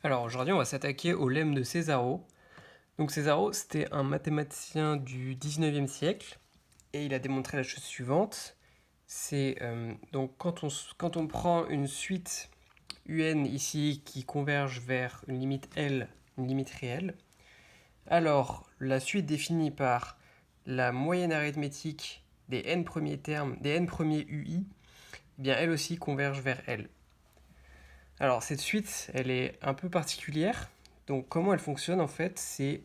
Alors aujourd'hui, on va s'attaquer au lemme de Césaro. Donc Césaro, c'était un mathématicien du 19e siècle et il a démontré la chose suivante. C'est donc quand on prend une suite UN ici qui converge vers une limite L, une limite réelle, alors la suite définie par la moyenne arithmétique des n premiers termes, des n premiers UI, eh bien elle aussi converge vers L. Alors cette suite, elle est un peu particulière. Donc comment elle fonctionne en fait, c'est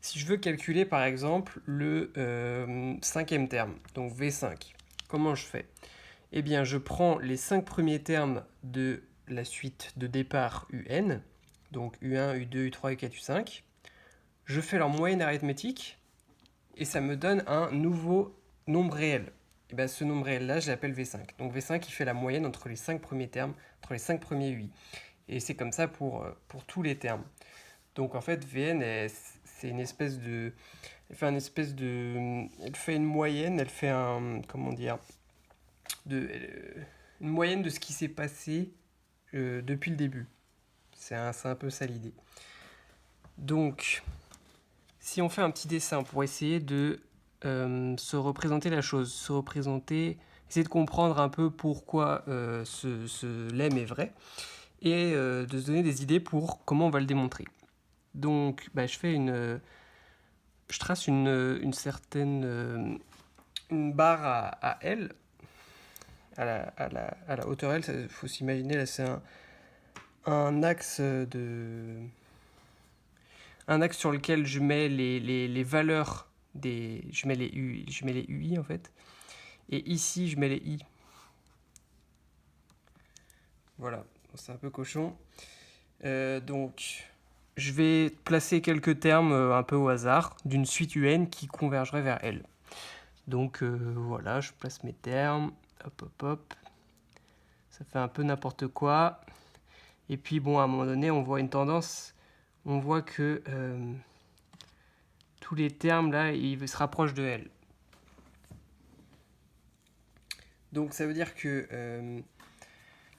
si je veux calculer par exemple le cinquième terme, donc V5, comment je fais? Eh bien je prends les 5 premiers termes de la suite de départ UN, donc U1, U2, U3, U4, U5, je fais leur moyenne arithmétique et ça me donne un nouveau nombre réel. Et bien ce nombre réel là, je l'appelle V5. Donc V5 il fait la moyenne entre les 5 premiers termes, entre les 5 premiers UI. Et c'est comme ça pour tous les termes. Donc en fait, VN, c'est une espèce de. Elle fait une espèce de. Elle fait une moyenne, elle fait un. Comment dire une moyenne de ce qui s'est passé depuis le début. C'est un peu ça l'idée. Donc, si on fait un petit dessin pour essayer de se représenter la chose, se représenter, essayer de comprendre un peu pourquoi ce lemme est vrai, et de se donner des idées pour comment on va le démontrer. Donc, bah, je trace une certaine une barre à L, à la hauteur L. Il faut s'imaginer, là, c'est un axe un axe sur lequel je mets les valeurs des. Je mets les UI en fait. Et ici, je mets les I. Voilà, c'est un peu cochon. Donc, je vais placer quelques termes un peu au hasard d'une suite UN qui convergerait vers L. Donc voilà, je place mes termes, hop hop hop, ça fait un peu n'importe quoi. Et puis bon, à un moment donné, on voit une tendance, on voit que tous les termes là, ils se rapprochent de L. Donc ça veut dire que,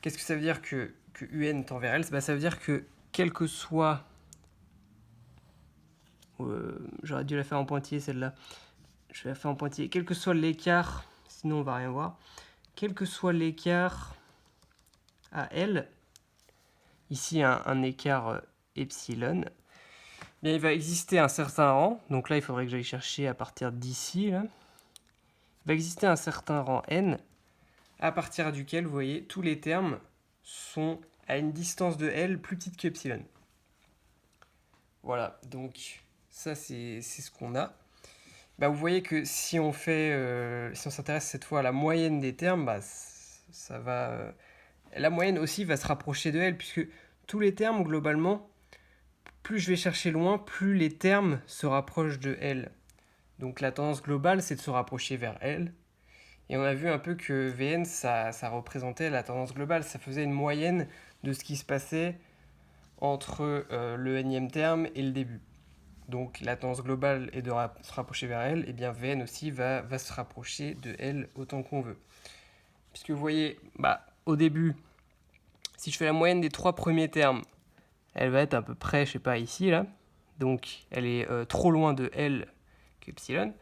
qu'est-ce que ça veut dire que UN tend vers L? Bah, ça veut dire que quel que soit, j'aurais dû la faire en pointillé celle-là, je vais la faire en pointillé, quel que soit l'écart, sinon on va rien voir, quel que soit l'écart à L, ici un écart epsilon, bien, il va exister un certain rang, donc là il faudrait que j'aille chercher à partir d'ici, là. Il va exister un certain rang n, à partir duquel, vous voyez, tous les termes sont à une distance de L plus petite que epsilon. Voilà, donc ça c'est ce qu'on a. Bah, vous voyez que si on si on s'intéresse cette fois à la moyenne des termes, bah, ça va, la moyenne aussi va se rapprocher de L, puisque tous les termes, globalement, plus je vais chercher loin, plus les termes se rapprochent de L. Donc la tendance globale, c'est de se rapprocher vers L. Et on a vu un peu que VN, ça représentait la tendance globale. Ça faisait une moyenne de ce qui se passait entre le nème terme et le début. Donc la tendance globale est de se rapprocher vers L, et bien VN aussi va se rapprocher de L autant qu'on veut. Puisque vous voyez, bah, au début, si je fais la moyenne des 3 premiers termes, elle va être à peu près, je sais pas, ici, là. Donc elle est trop loin de L qu'epsilon.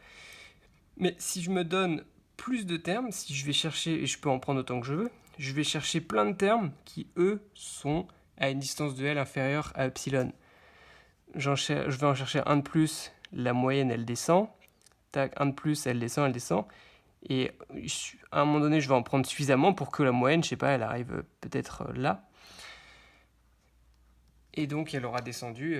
Mais si je me donne plus de termes, si je vais chercher, et je peux en prendre autant que je veux, je vais chercher plein de termes qui, eux, sont à une distance de L inférieure à epsilon. Je vais en chercher un de plus, la moyenne, elle descend. Tac, un de plus, elle descend, elle descend. Et à un moment donné, je vais en prendre suffisamment pour que la moyenne, je sais pas, elle arrive peut-être là. Et donc, elle aura descendu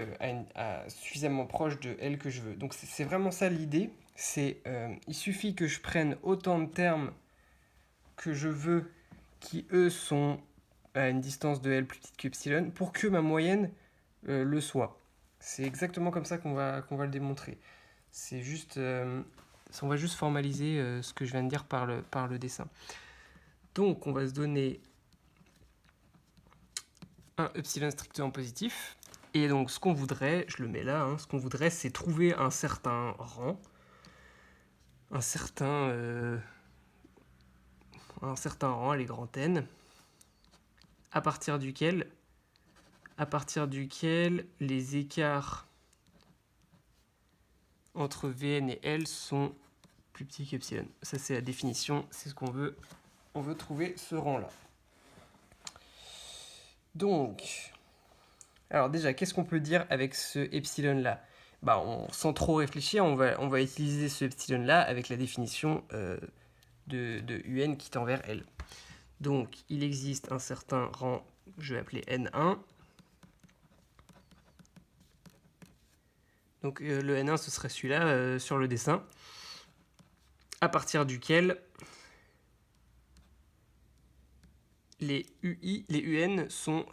à suffisamment proche de L que je veux. Donc, c'est vraiment ça l'idée. Il suffit que je prenne autant de termes que je veux qui, eux, sont à une distance de L plus petite qu'epsilon pour que ma moyenne le soit. C'est exactement comme ça qu'on va le démontrer. C'est juste, on va juste formaliser ce que je viens de dire par le dessin. Donc, on va se donner un epsilon strictement positif. Et donc, ce qu'on voudrait, je le mets là, ce qu'on voudrait, c'est trouver un certain rang, un certain rang, les grands n, à partir duquel à partir duquel les écarts entre Vn et L sont plus petits qu'epsilon. Ça, c'est la définition, c'est ce qu'on veut. On veut trouver ce rang-là. Donc, alors déjà, qu'est-ce qu'on peut dire avec ce epsilon-là? Sans trop réfléchir, on va utiliser ce epsilon-là avec la définition de UN qui tend vers L. Donc, il existe un certain rang, je vais appeler N1. Donc, le N1, ce serait celui-là sur le dessin, à partir duquel les UN sont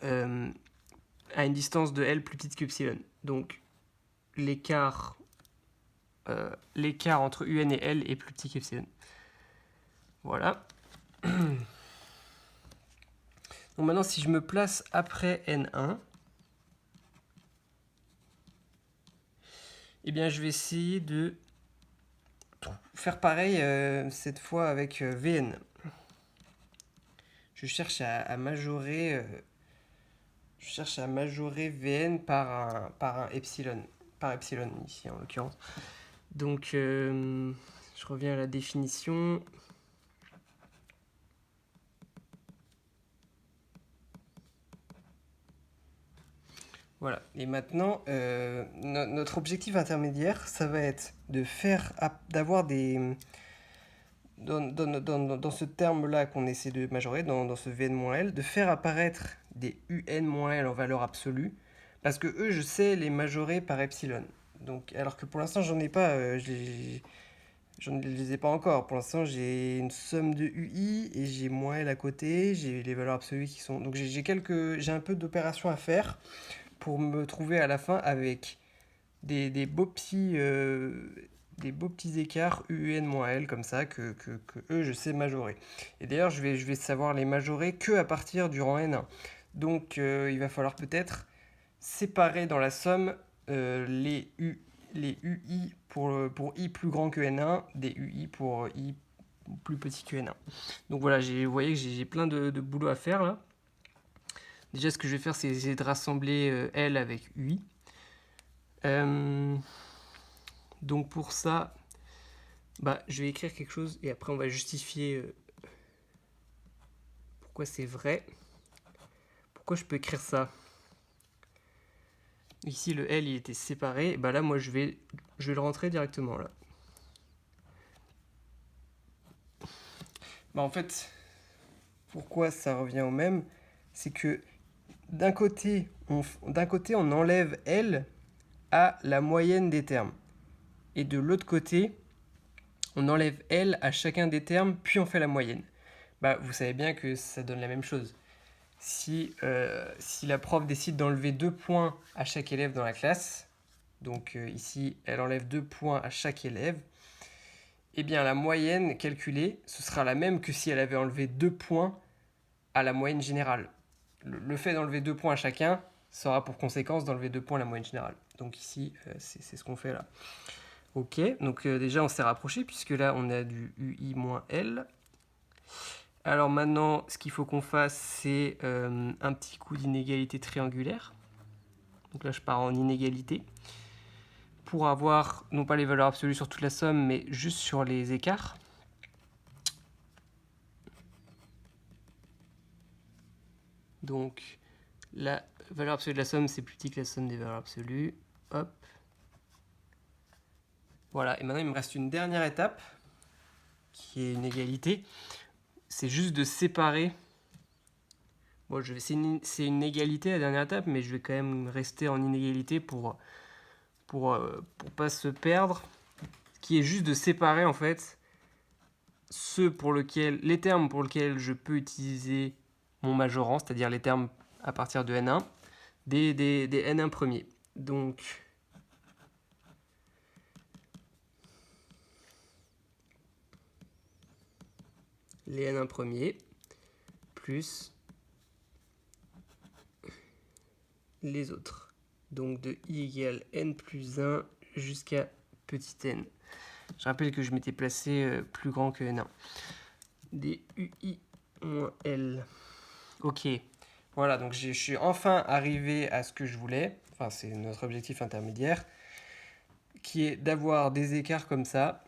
à une distance de L plus petite qu'epsilon. Donc, l'écart entre UN et L est plus petit qu'epsilon. Voilà. Donc maintenant, si je me place après N1, eh bien, je vais essayer de faire pareil cette fois avec Vn. Je cherche à majorer Vn par un epsilon. Par epsilon ici en l'occurrence. Donc, je reviens à la définition. Voilà. Et maintenant, notre objectif intermédiaire, ça va être d'avoir des... Dans ce terme-là qu'on essaie de majorer, dans ce Vn-L, de faire apparaître des Un-L en valeur absolue, parce que eux, je sais les majorer par epsilon. Donc, alors que pour l'instant, j'en ai pas, je ne les ai pas encore. Pour l'instant, j'ai une somme de UI et j'ai moins L à côté, j'ai les valeurs absolues qui sont... Donc, j'ai un peu d'opérations à faire pour me trouver à la fin avec des beaux petits écarts UN-L comme ça que eux je sais majorer. Et d'ailleurs je vais savoir les majorer que à partir du rang N1. Donc il va falloir peut-être séparer dans la somme les UI pour I plus grand que N1 des UI pour I plus petit que N1. Donc voilà, vous voyez que j'ai plein de boulot à faire là. Déjà ce que je vais faire c'est essayer de rassembler L avec UI. Donc pour ça, je vais écrire quelque chose et après on va justifier pourquoi c'est vrai. Pourquoi je peux écrire ça? Ici le L il était séparé, là moi je vais le rentrer directement là. En fait, pourquoi ça revient au même? C'est que d'un côté on enlève L à la moyenne des termes. Et de l'autre côté, on enlève L à chacun des termes, puis on fait la moyenne. Vous savez bien que ça donne la même chose. Si la prof décide d'enlever 2 points à chaque élève dans la classe, donc ici, elle enlève 2 points à chaque élève, eh bien la moyenne calculée, ce sera la même que si elle avait enlevé 2 points à la moyenne générale. Le fait d'enlever 2 points à chacun, ça aura pour conséquence d'enlever 2 points à la moyenne générale. Donc ici, c'est ce qu'on fait là. Ok, donc déjà on s'est rapproché puisque là on a du UI moins L. Alors maintenant, ce qu'il faut qu'on fasse, c'est un petit coup d'inégalité triangulaire. Donc là je pars en inégalité. Pour avoir, non pas les valeurs absolues sur toute la somme, mais juste sur les écarts. Donc la valeur absolue de la somme, c'est plus petit que la somme des valeurs absolues. Hop. Voilà, et maintenant il me reste une dernière étape, qui est une égalité. C'est juste de séparer. Bon, c'est une égalité la dernière étape, mais je vais quand même rester en inégalité pour pas se perdre. Ce qui est juste de séparer en fait les termes pour lesquels je peux utiliser mon majorant, c'est-à-dire les termes à partir de N1, des N1 premiers. Donc les N1 premiers plus les autres. Donc de I égale N plus 1 jusqu'à petit n. Je rappelle que je m'étais placé plus grand que N1. Des UI moins L. Ok. Voilà, donc je suis enfin arrivé à ce que je voulais. Enfin, c'est notre objectif intermédiaire, qui est d'avoir des écarts comme ça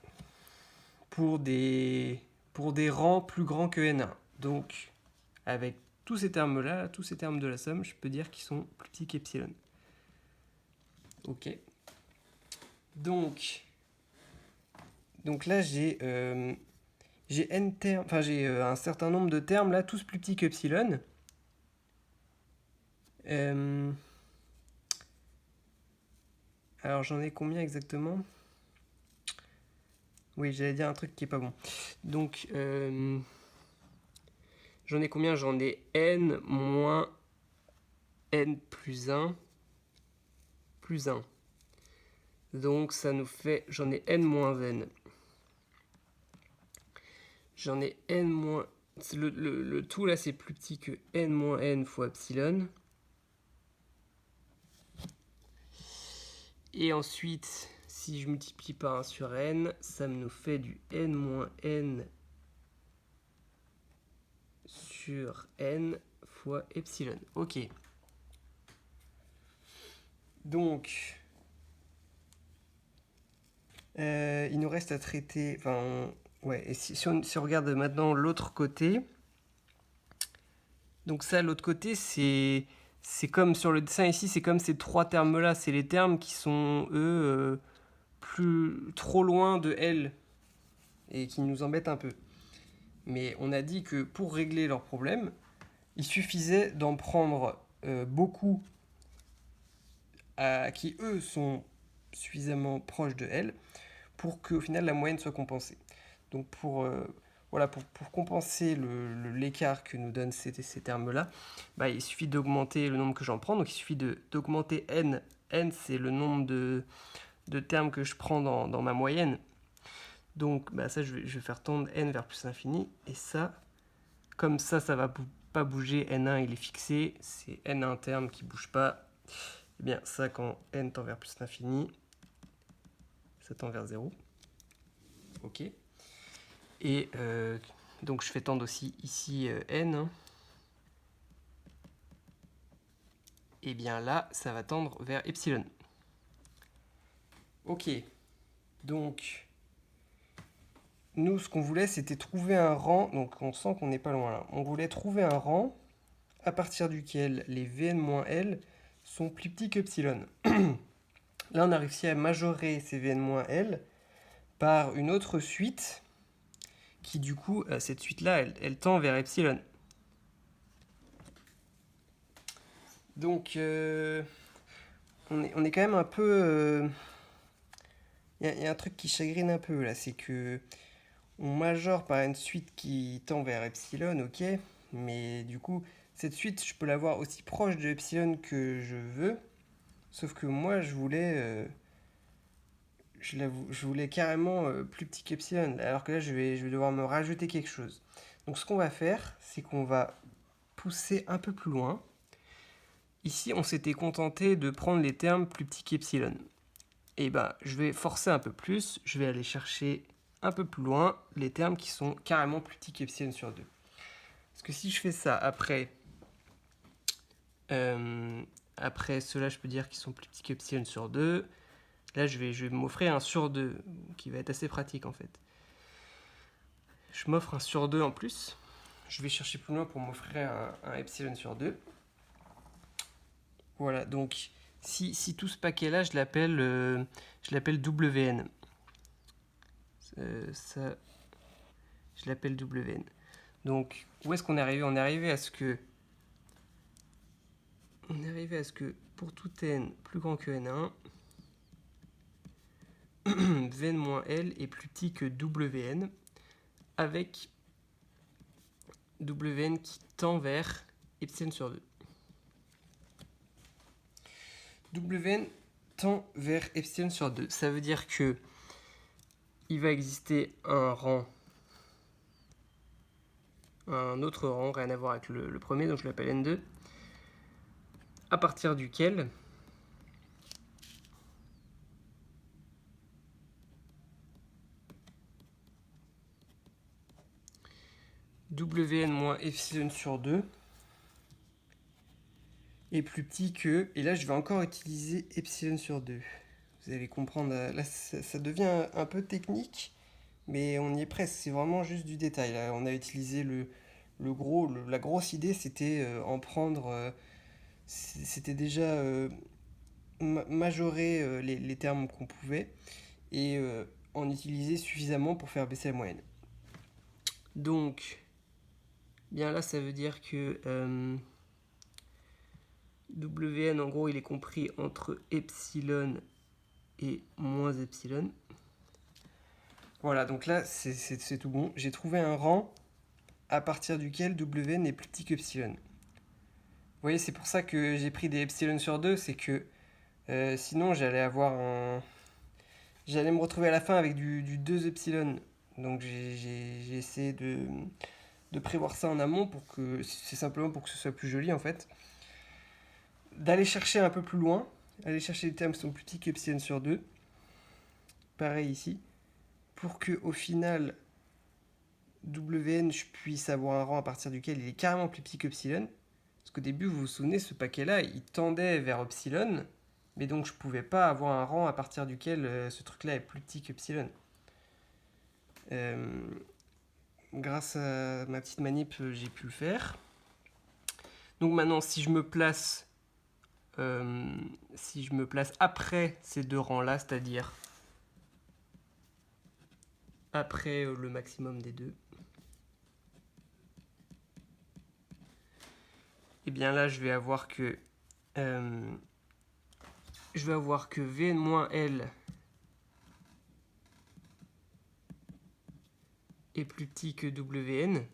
pour des rangs plus grands que N1. Donc, avec tous ces termes-là, tous ces termes de la somme, je peux dire qu'ils sont plus petits qu'epsilon. Ok. Donc là, j'ai n termes, enfin j'ai un certain nombre de termes là, tous plus petits qu'epsilon. Alors j'en ai combien exactement? Oui, j'allais dire un truc qui est pas bon. Donc j'en ai combien? J'en ai n moins n plus 1 plus 1. Donc ça nous fait, j'en ai n moins n. J'en ai n moins... Le tout là c'est plus petit que n moins n fois epsilon. Et ensuite, si je multiplie par 1 sur n, ça nous fait du n moins n sur n fois epsilon. Ok. Donc, il nous reste à traiter... Enfin, ouais, et si on regarde maintenant l'autre côté... Donc ça, l'autre côté, c'est comme sur le dessin ici, c'est comme ces trois termes-là. C'est les termes qui sont, eux, trop loin de L et qui nous embêtent un peu. Mais on a dit que pour régler leur problème, il suffisait d'en prendre beaucoup qui, eux, sont suffisamment proches de L pour qu'au final la moyenne soit compensée. Donc voilà, pour compenser l'écart que nous donnent ces termes-là, bah, il suffit d'augmenter le nombre que j'en prends. Donc il suffit d'augmenter n. N, c'est le nombre de termes que je prends dans ma moyenne. Donc bah, ça, je vais faire tendre n vers plus l'infini. Et ça, comme ça ne va pas bouger, n1 il est fixé, c'est n1 terme qui ne bouge pas. Et bien ça, quand n tend vers plus l'infini, ça tend vers 0. Ok. Et donc je fais tendre aussi ici n. Hein. Et bien là, ça va tendre vers epsilon. Ok. Donc, nous, ce qu'on voulait, c'était trouver un rang. Donc, on sent qu'on n'est pas loin là. On voulait trouver un rang à partir duquel les Vn-L sont plus petits qu'epsilon. Là, on a réussi à majorer ces Vn-L par une autre suite qui, du coup, cette suite-là, elle tend vers epsilon. Donc, on est quand même un peu... Il y a un truc qui chagrine un peu là, c'est que on majore par une suite qui tend vers epsilon, ok, mais du coup, cette suite, je peux l'avoir aussi proche de epsilon que je veux, sauf que moi, je voulais carrément plus petit qu'epsilon, alors que là, je vais devoir me rajouter quelque chose. Donc, ce qu'on va faire, c'est qu'on va pousser un peu plus loin. Ici, on s'était contenté de prendre les termes plus petits qu'epsilon. Et ben, je vais forcer un peu plus, je vais aller chercher un peu plus loin les termes qui sont carrément plus petits qu'epsilon sur 2. Parce que si je fais ça après cela, je peux dire qu'ils sont plus petits qu'epsilon sur 2. Là, je vais m'offrir un sur 2, qui va être assez pratique en fait. Je m'offre un sur 2 en plus. Je vais chercher plus loin pour m'offrir un epsilon sur 2. Voilà, donc si tout ce paquet-là, je l'appelle WN. Ça, je l'appelle WN. Donc, où est-ce qu'on est arrivé? On est arrivé à ce que pour tout n plus grand que n1, Vn-L est plus petit que Wn, avec Wn qui tend vers epsilon sur 2. Wn tend vers epsilon sur 2. Ça veut dire que il va exister un autre rang, rien à voir avec le premier, donc je l'appelle N2, à partir duquel Wn moins epsilon sur 2 est plus petit que... Et là, je vais encore utiliser epsilon sur 2. Vous allez comprendre, là, ça devient un peu technique, mais on y est presque. C'est vraiment juste du détail. Là, on a utilisé la grosse idée, c'était en prendre... c'était déjà majorer les termes qu'on pouvait et en utiliser suffisamment pour faire baisser la moyenne. Donc, bien là, ça veut dire que Wn, en gros, il est compris entre epsilon et moins epsilon. Voilà, donc là, c'est tout bon. J'ai trouvé un rang à partir duquel Wn est plus petit qu'epsilon. Vous voyez, c'est pour ça que j'ai pris des epsilon sur 2, c'est que sinon j'allais me retrouver à la fin avec du 2 epsilon. Donc j'ai essayé de prévoir ça en amont c'est simplement pour que ce soit plus joli en fait. D'aller chercher un peu plus loin, aller chercher les termes qui sont plus petits qu'epsilon sur 2. Pareil ici. Pour que au final, Wn, je puisse avoir un rang à partir duquel il est carrément plus petit qu'epsilon. Parce qu'au début, vous vous souvenez, ce paquet-là, il tendait vers epsilon. Mais donc, je ne pouvais pas avoir un rang à partir duquel ce truc-là est plus petit qu'epsilon. Grâce à ma petite manip, j'ai pu le faire. Donc maintenant, si je me place après ces deux rangs-là, c'est-à-dire après le maximum des deux, et bien là, je vais avoir que Vn-L est plus petit que Wn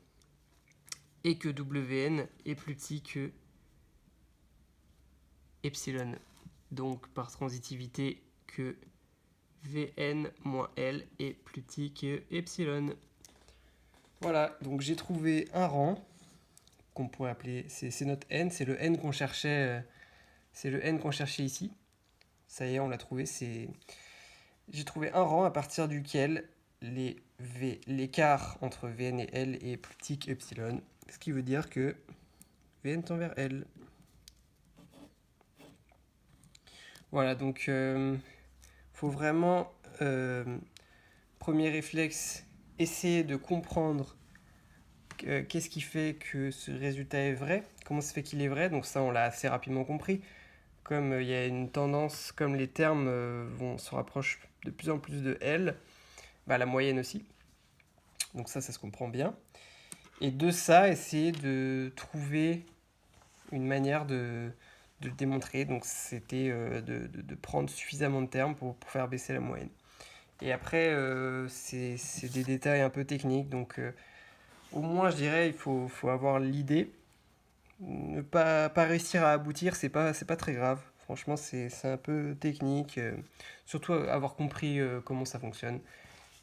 et que Wn est plus petit que epsilon. Donc par transitivité que Vn moins L est plus petit que epsilon. Voilà, donc j'ai trouvé un rang qu'on pourrait appeler, c'est notre n, c'est le n qu'on cherchait, ici. Ça y est, on l'a trouvé. J'ai trouvé un rang à partir duquel l'écart entre Vn et L est plus petit qu'epsilon, ce qui veut dire que Vn tend vers L. Voilà, donc faut vraiment, premier réflexe, essayer de comprendre qu'est-ce qui fait que ce résultat est vrai, comment ça fait qu'il est vrai. Donc ça, on l'a assez rapidement compris. Comme il y a une tendance, comme les termes se rapprochent de plus en plus de L, bah, la moyenne aussi. Donc ça se comprend bien. Et de ça, essayer de trouver une manière de le démontrer. Donc c'était de prendre suffisamment de termes pour faire baisser la moyenne. Et après, c'est des détails un peu techniques. Donc au moins, je dirais, il faut avoir l'idée. Ne pas réussir à aboutir, c'est pas très grave. Franchement, c'est un peu technique. Surtout avoir compris comment ça fonctionne.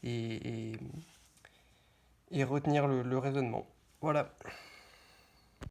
Et retenir le raisonnement. Voilà.